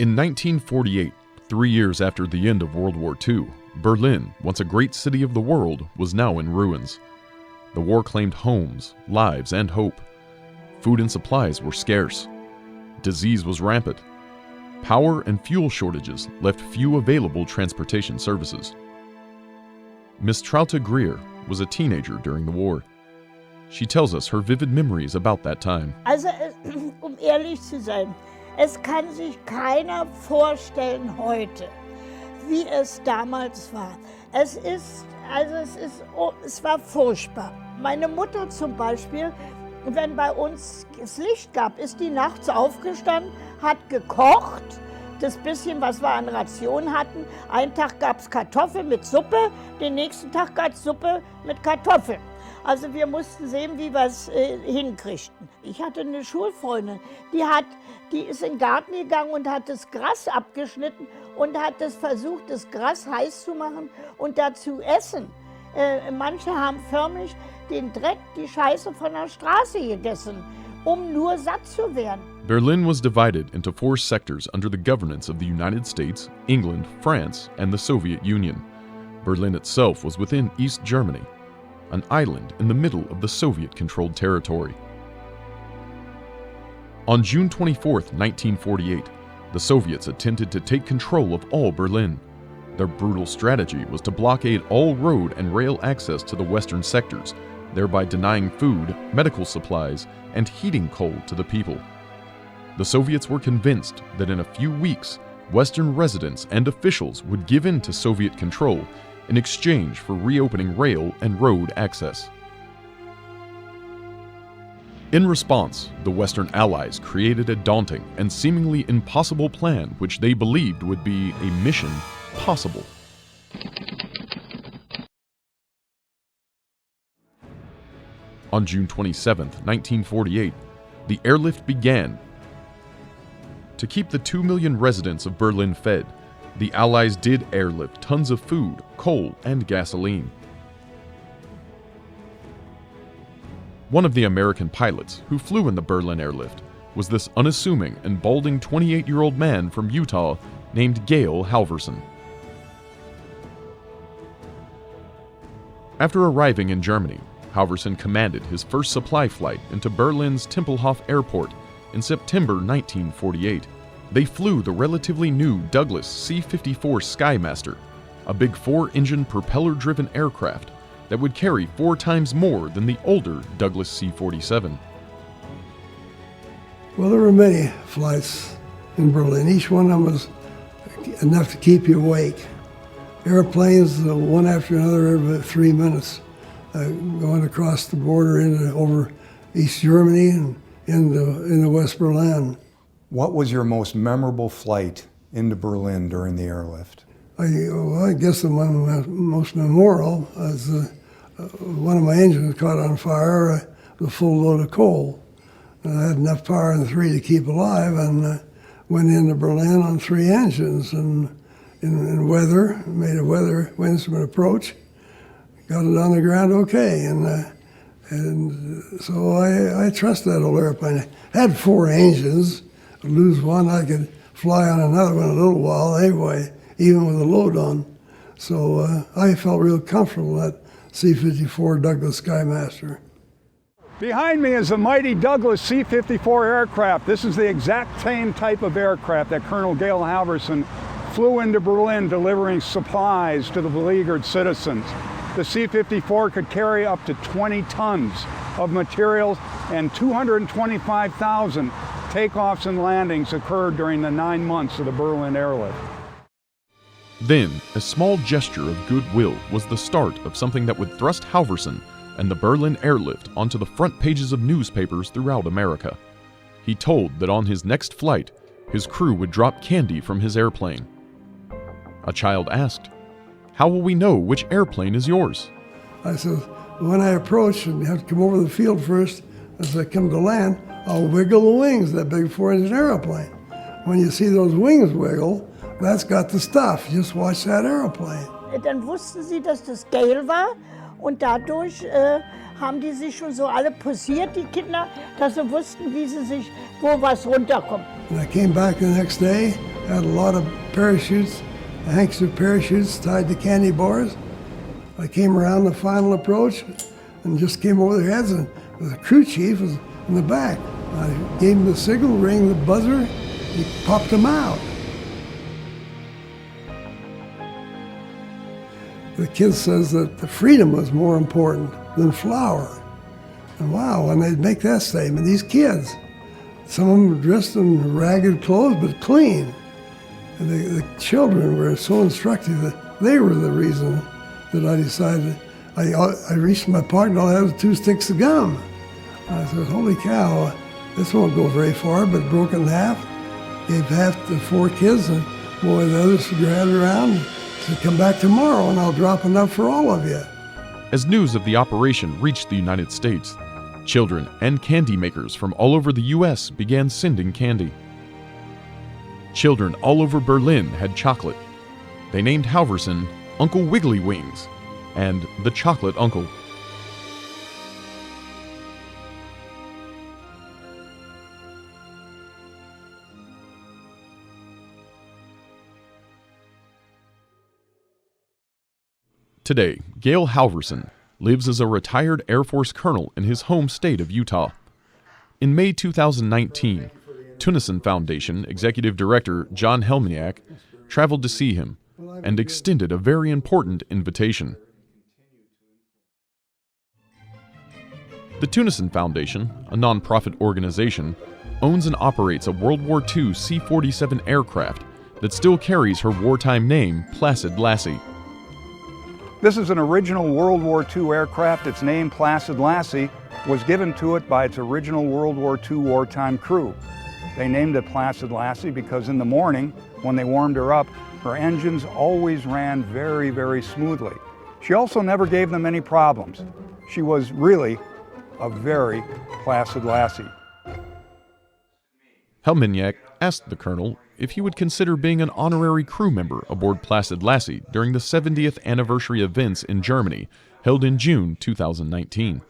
In 1948, 3 years after the end of World War II, Berlin, once a great city of the world, was now in ruins. The war claimed homes, lives, and hope. Food and supplies were scarce. Disease was rampant. Power and fuel shortages left few available transportation services. Miss Traute Grier was a teenager during the war. She tells us her vivid memories about that time. Also, ehrlich zu sein, es kann sich keiner vorstellen heute, wie es damals war. Es war furchtbar. Meine Mutter zum Beispiel, wenn bei uns es Licht gab, ist die nachts aufgestanden, hat gekocht, das bisschen, was wir an Ration hatten. Einen Tag gab es Kartoffeln mit Suppe, den nächsten Tag gab es Suppe mit Kartoffeln. Also wir mussten sehen, wie wir es hinkriegten. Ich hatte eine Schulfreundin, die ist in den Garten gegangen und hat das Gras abgeschnitten und hat versucht, das Gras heiß zu machen und dazu essen. Manche haben förmlich den Dreck, die Scheiße von der Straße gegessen, um nur satt zu werden. Berlin was divided into 4 sectors under the governance of the United States, England, France, and the Soviet Union. Berlin itself was within East Germany, an island in the middle of the Soviet-controlled territory. On June 24, 1948, the Soviets attempted to take control of all Berlin. Their brutal strategy was to blockade all road and rail access to the western sectors, thereby denying food, medical supplies, and heating coal to the people. The Soviets were convinced that in a few weeks, Western residents and officials would give in to Soviet control in exchange for reopening rail and road access. In response, the Western Allies created a daunting and seemingly impossible plan which they believed would be a mission possible. On June 27, 1948, the airlift began. To keep the 2 million residents of Berlin fed, the Allies did airlift tons of food, coal, and gasoline. One of the American pilots who flew in the Berlin Airlift was this unassuming and balding 28-year-old man from Utah named Gail Halvorsen. After arriving in Germany, Halvorsen commanded his first supply flight into Berlin's Tempelhof Airport in September 1948. They flew the relatively new Douglas C-54 Skymaster, a big 4-engine propeller-driven aircraft that would carry 4 times more than the older Douglas C-47. Well, there were many flights in Berlin. Each one of them was enough to keep you awake. Airplanes, one after another, every 3 minutes, going across the border over East Germany and into West Berlin. What was your most memorable flight into Berlin during the airlift? I guess the one most memorable is one of my engines caught on fire with a full load of coal. And I had enough power in 3 to keep alive and went into Berlin on 3 engines and in weather, made a weather instrument approach, got it on the ground okay. And so I trust that old airplane. I had 4 engines. I'd lose one, I could fly on another one a little while anyway, even with a load on. So I felt real comfortable in that C-54 Douglas Skymaster. Behind me is the mighty Douglas C-54 aircraft. This is the exact same type of aircraft that Colonel Gail Halvorsen flew into Berlin delivering supplies to the beleaguered citizens. The C-54 could carry up to 20 tons of materials, and 225,000 takeoffs and landings occurred during the 9 months of the Berlin Airlift. Then, a small gesture of goodwill was the start of something that would thrust Halvorsen and the Berlin Airlift onto the front pages of newspapers throughout America. He told that on his next flight, his crew would drop candy from his airplane. A child asked, "How will we know which airplane is yours?" I said, when I approach and you have to come over the field first, as I come to land, I'll wiggle the wings, that big 4-engine airplane. When you see those wings wiggle, that's got the stuff. Just watch that airplane. Dann wussten sie, dass das Gail war und dadurch haben die sich schon so alle posiert, die Kinder, dass sie wussten, wo was runterkommt. And I came back the next day, had a lot of parachutes, hanks of parachutes tied to candy bars. I came around the final approach and just came over their heads, and the crew chief was in the back. I gave him the signal, rang the buzzer, he popped them out. The kid says that the freedom was more important than flour. And wow, when they make that statement, these kids, some of them were dressed in ragged clothes, but clean. And the children were so instructive that they were the reason that I decided. I reached my pocket and all I had was 2 sticks of gum. I said, holy cow, this won't go very far, but broke in half. Gave half to 4 kids, and boy, the others gathered around and said, come back tomorrow and I'll drop enough for all of you. As news of the operation reached the United States, children and candy makers from all over the U.S. began sending candy. Children all over Berlin had chocolate. They named Halvorsen Uncle Wiggly Wings and the Chocolate Uncle. Today, Gail Halvorsen lives as a retired Air Force colonel in his home state of Utah. In May 2019, Tunison Foundation Executive Director Jon Helminiak traveled to see him and extended a very important invitation. The Tunison Foundation, a nonprofit organization, owns and operates a World War II C-47 aircraft that still carries her wartime name, Placid Lassie. This is an original World War II aircraft. Its name, Placid Lassie, was given to it by its original World War II wartime crew. They named it Placid Lassie because in the morning, when they warmed her up, her engines always ran very, very smoothly. She also never gave them any problems. She was really a very placid lassie. Helminiak asked the colonel if he would consider being an honorary crew member aboard Placid Lassie during the 70th anniversary events in Germany, held in June 2019.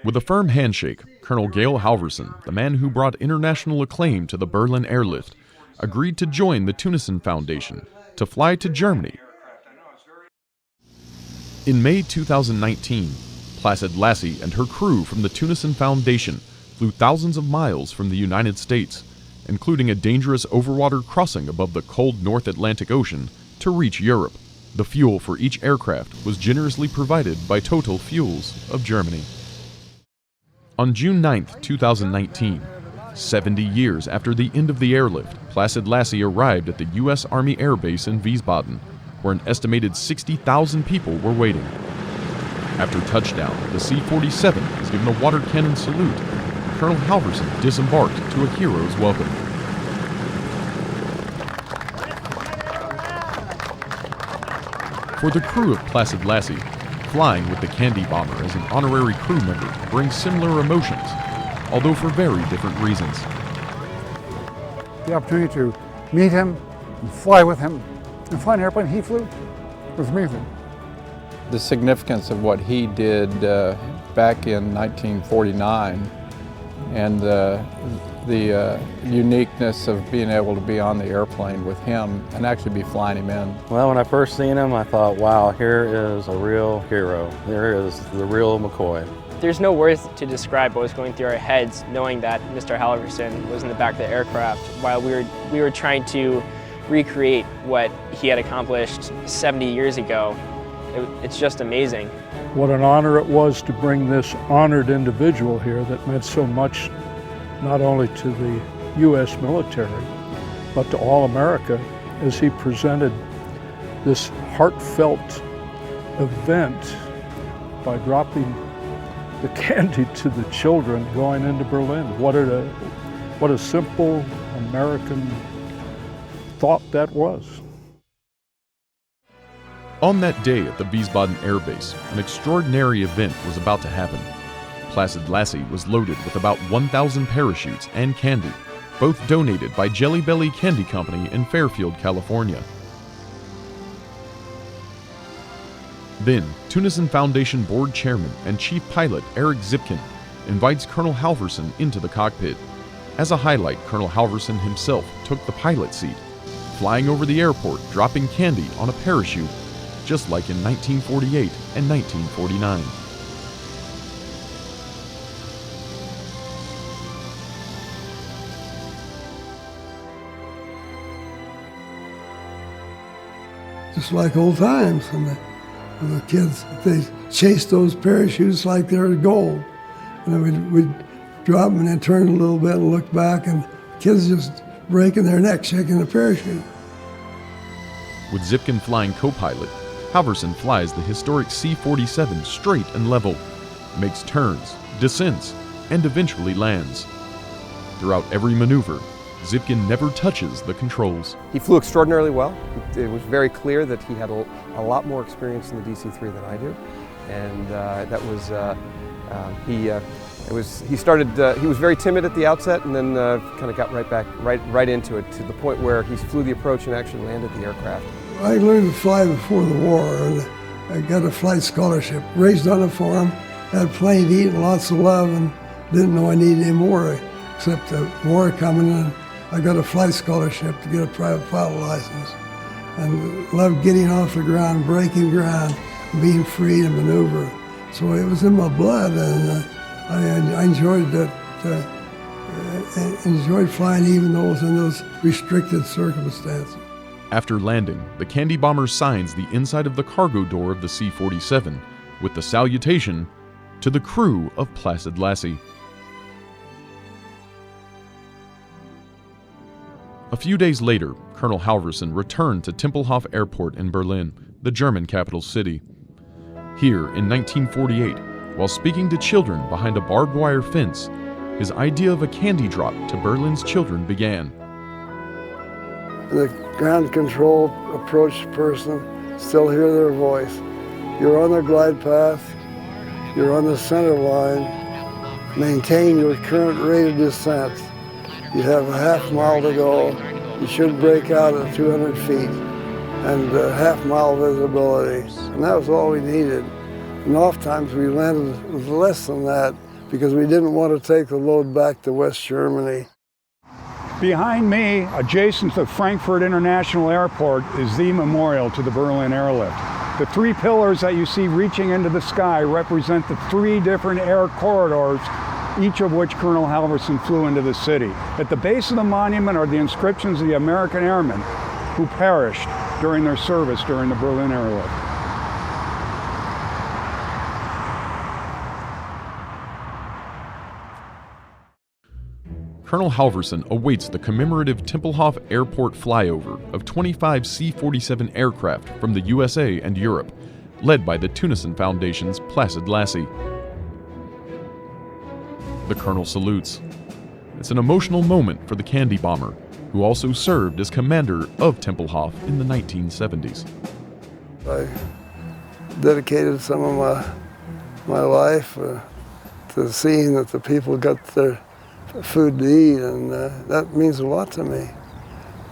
With a firm handshake, Colonel Gail Halvorsen, the man who brought international acclaim to the Berlin Airlift, agreed to join the Tunison Foundation to fly to Germany. In May 2019, Placid Lassie and her crew from the Tunison Foundation flew thousands of miles from the United States, including a dangerous overwater crossing above the cold North Atlantic Ocean, to reach Europe. The fuel for each aircraft was generously provided by Total Fuels of Germany. On June 9, 2019, 70 years after the end of the airlift, Placid Lassie arrived at the U.S. Army Airbase in Wiesbaden, where an estimated 60,000 people were waiting. After touchdown, the C-47 was given a water cannon salute. Colonel Halvorsen disembarked to a hero's welcome. For the crew of Placid Lassie, flying with the Candy Bomber as an honorary crew member brings similar emotions, although for very different reasons. The opportunity to meet him and fly with him and fly an airplane he flew was amazing. The significance of what he did back in 1949 and the uniqueness of being able to be on the airplane with him and actually be flying him in. Well, when I first seen him, I thought, wow, here is a real hero. There is the real McCoy. There's no words to describe what was going through our heads knowing that Mr. Halvorsen was in the back of the aircraft while we were trying to recreate what he had accomplished 70 years ago. It's just amazing. What an honor it was to bring this honored individual here that meant so much not only to the U.S. military, but to all America as he presented this heartfelt event by dropping the candy to the children going into Berlin. What a simple American thought that was. On that day at the Wiesbaden Airbase, an extraordinary event was about to happen. Placid Lassie was loaded with about 1,000 parachutes and candy, both donated by Jelly Belly Candy Company in Fairfield, California. Then, Tunison Foundation Board Chairman and Chief Pilot Eric Zipkin invites Colonel Halvorsen into the cockpit. As a highlight, Colonel Halvorsen himself took the pilot seat, flying over the airport, dropping candy on a parachute, just like in 1948 and 1949. Just like old times, and the kids, they chased those parachutes like they were gold. And then we'd drop them and then turn a little bit and look back, and kids just breaking their neck, shaking the parachute. With Zipkin flying co-pilot, Halvorsen flies the historic C-47 straight and level, makes turns, descents, and eventually lands. Throughout every maneuver, Zipkin never touches the controls. He flew extraordinarily well. It was very clear that he had a lot more experience in the DC-3 than I do, and that was he was very timid at the outset, and then kind of got right into it, to the point where he flew the approach and actually landed the aircraft. I learned to fly before the war, and I got a flight scholarship. Raised on a farm, had plenty to eat and lots of love, and didn't know I needed any more, except the war coming in. I got a flight scholarship to get a private pilot license, and loved getting off the ground, breaking ground, being free to maneuver. So it was in my blood, and I enjoyed that. Enjoyed flying, even though it was in those restricted circumstances. After landing, the candy bomber signs the inside of the cargo door of the C-47 with the salutation, "To the crew of Placid Lassie." A few days later, Colonel Halvorsen returned to Tempelhof Airport in Berlin, the German capital city. Here, in 1948, while speaking to children behind a barbed wire fence, his idea of a candy drop to Berlin's children began. The ground control approach person still hear their voice. You're on the glide path, you're on the center line, maintain your current rate of descent. You have a half mile to go. You should break out at 200 feet and half mile visibility. And that was all we needed. And oftentimes we landed with less than that because we didn't want to take the load back to West Germany. Behind me, adjacent to Frankfurt International Airport, is the memorial to the Berlin Airlift. The three pillars that you see reaching into the sky represent the three different air corridors, each of which Colonel Halvorsen flew into the city. At the base of the monument are the inscriptions of the American airmen who perished during their service during the Berlin Airlift. Colonel Halvorsen awaits the commemorative Tempelhof Airport flyover of 25 C-47 aircraft from the USA and Europe, led by the Tunison Foundation's Placid Lassie. The colonel salutes. It's an emotional moment for the candy bomber, who also served as commander of Tempelhof in the 1970s. I dedicated some of my life to seeing that the people got their food to eat, and that means a lot to me.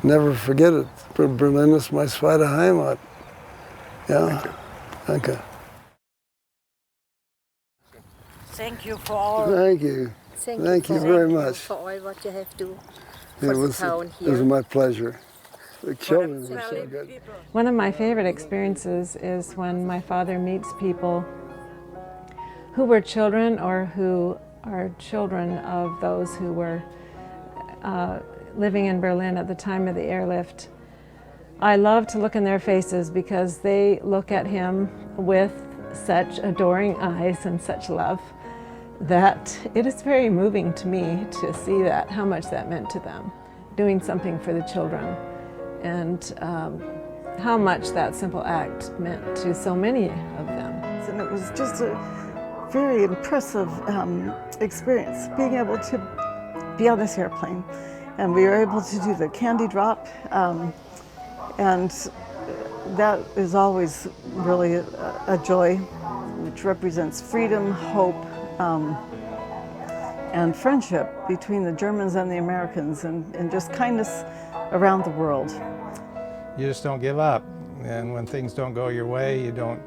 Never forget it. Berlin ist meine zweite Heimat. Yeah. Thank you. Thank you for all. Thank you. Thank you very much. For all what you have to It was my pleasure. The children were so good. One of my favorite experiences is when my father meets people who were children or who are children of those who were living in Berlin at the time of the airlift. I love to look in their faces because they look at him with such adoring eyes and such love that it is very moving to me to see that, how much that meant to them, doing something for the children, and how much that simple act meant to so many of them. And it was just a very impressive experience, being able to be on this airplane. And we were able to do the candy drop, and that is always really a joy, which represents freedom, hope, and friendship between the Germans and the Americans, and just kindness around the world. You just don't give up, and when things don't go your way, you don't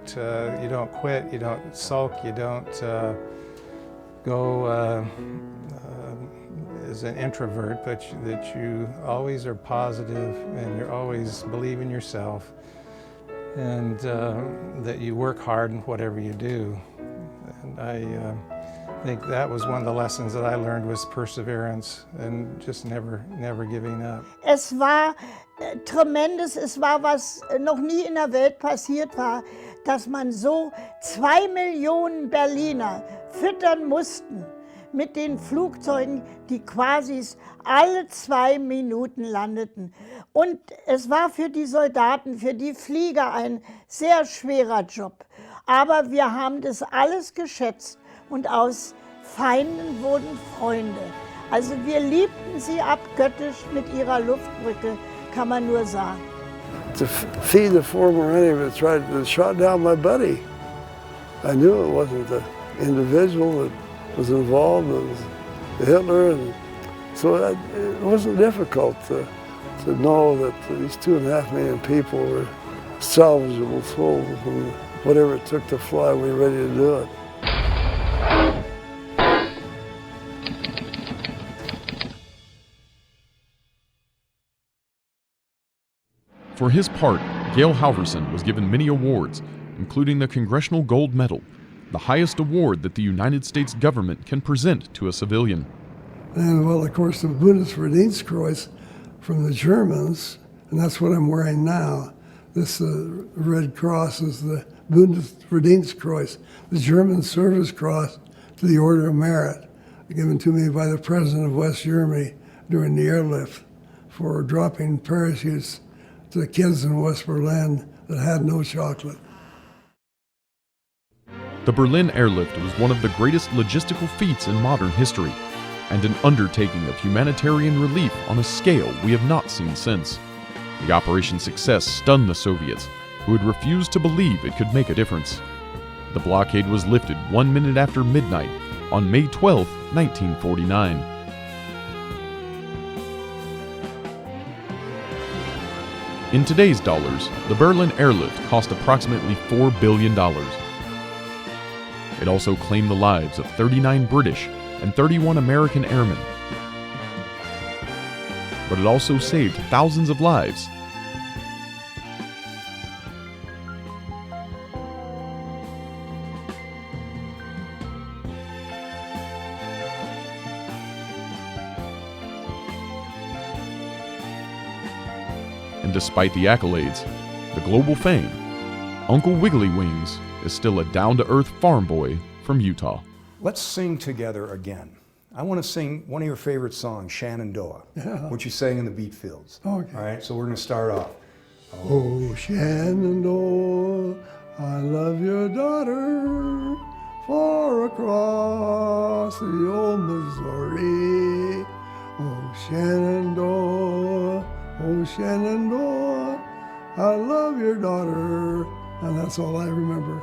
quit, you don't sulk, you don't go as an introvert, but that you always are positive and you always believe in yourself, and that you work hard in whatever you do. And I think that was one of the lessons that I learned, was perseverance and just never giving up. Es war tremendous, es war, was noch nie in der Welt passiert war, dass man so 2 Millionen Berliner füttern mussten mit den Flugzeugen, die quasi alle 2 Minuten landeten. Und es war für die Soldaten, für die Flieger ein sehr schwerer Job. Aber wir haben das alles geschätzt und aus Feinden wurden Freunde. Also wir liebten sie abgöttisch mit ihrer Luftbrücke, kann man nur sagen. To feed the former enemy that tried to shot down my buddy. I knew it wasn't the individual that was involved, it was Hitler, and so it wasn't difficult to know that these 2.5 million people were salvageable souls, and whatever it took to fly, we were ready to do it. For his part, Gail Halvorsen was given many awards, including the Congressional Gold Medal, the highest award that the United States government can present to a civilian. And well, of course, the Bundesverdienstkreuz from the Germans, and that's what I'm wearing now. This Red Cross is the Bundesverdienstkreuz, the German Service Cross to the Order of Merit, given to me by the President of West Germany during the airlift for dropping parachutes to the kids in West Berlin that had no chocolate. The Berlin Airlift was one of the greatest logistical feats in modern history, and an undertaking of humanitarian relief on a scale we have not seen since. The operation's success stunned the Soviets, who had refused to believe it could make a difference. The blockade was lifted 1 minute after midnight on May 12, 1949. In today's dollars, the Berlin Airlift cost approximately $4 billion. It also claimed the lives of 39 British and 31 American airmen. But it also saved thousands of lives. And despite the accolades, the global fame, Uncle Wiggly Wings is still a down-to-earth farm boy from Utah. Let's sing together again. I want to sing one of your favorite songs, Shenandoah, which you sang in the beet fields. Okay. All right, so we're going to start off. Oh, Shenandoah, I love your daughter, far across the old Missouri. Oh, Shenandoah, oh, Shenandoah, I love your daughter. And that's all I remember.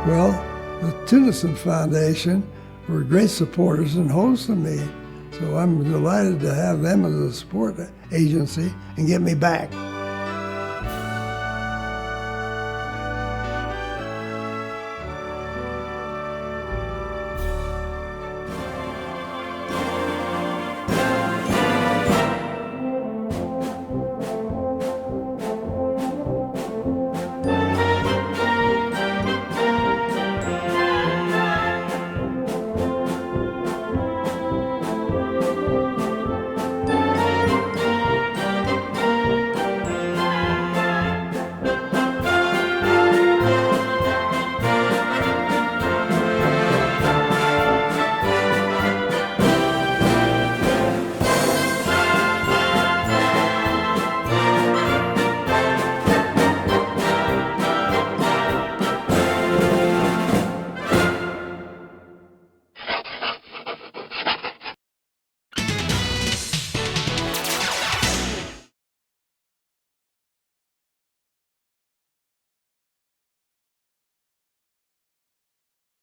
Well, the Tunison Foundation were great supporters and hosts of me, so I'm delighted to have them as a support agency and get me back.